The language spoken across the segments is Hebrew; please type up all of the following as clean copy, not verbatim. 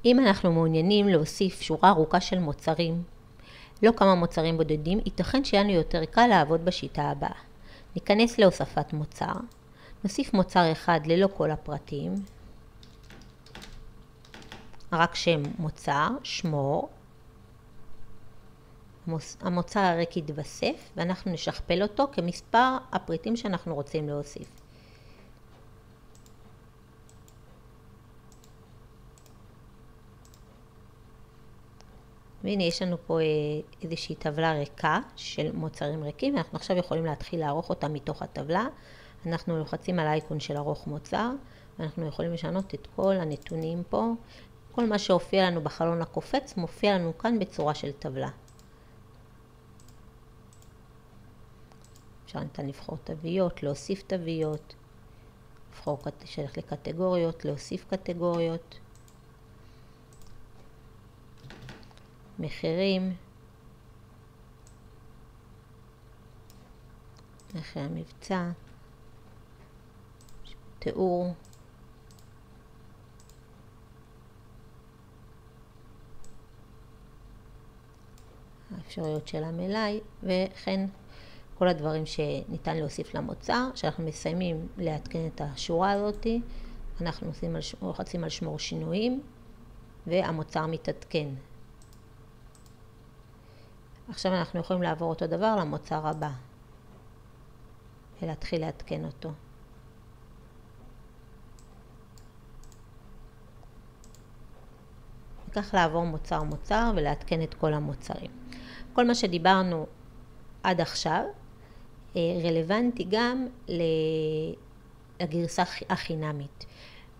אם אנחנו מעוניינים להוסיף שורה ארוכה של מוצרים, לא כמה מוצרים בודדים, ייתכן שיהיה לנו יותר קל לעבוד בשיטה הבאה. ניכנס להוספת מוצר, נוסיף מוצר אחד ללא כל הפרטים, רק שם מוצר, שמור, המוצר הריק יתווסף ואנחנו נשכפל אותו כמספר הפריטים שאנחנו רוצים להוסיף. והנה יש לנו פה איזושהי טבלה ריקה של מוצרים ריקים, ואנחנו עכשיו יכולים להתחיל לערוך אותה מתוך הטבלה. אנחנו לוחצים על האייקון של ערוך מוצר, ואנחנו יכולים לשנות את כל הנתונים פה. כל מה שהופיע לנו בחלון הקופץ מופיע לנו כאן בצורה של טבלה. אפשר ניתן לבחור תוויות, להוסיף תוויות, לבחור שייך לקטגוריות, להוסיף קטגוריות, מחירים, מחיר המבצע, תיאור, האפשרויות של המלאי, וכן כל הדברים שניתן להוסיף למוצר. כשאנחנו מסיימים להתקן את השורה הזאת, אנחנו לוחצים על שמור שינויים, והמוצר מתעדכן. עכשיו אנחנו יכולים לעבור אותו דבר למוצר הבא, ולהתחיל להתקן אותו. וכך לעבור מוצר ולהתקן את כל המוצרים. כל מה שדיברנו עד עכשיו רלוונטי גם לגרסה החינמית.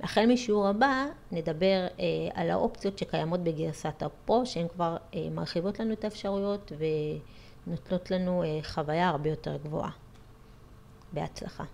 החל משיעור הבא נדבר על האופציות שקיימות בגרסת הפרו, שהן כבר מרחיבות לנו את האפשרויות ונותנות לנו חוויה הרבה יותר גבוהה. בהצלחה.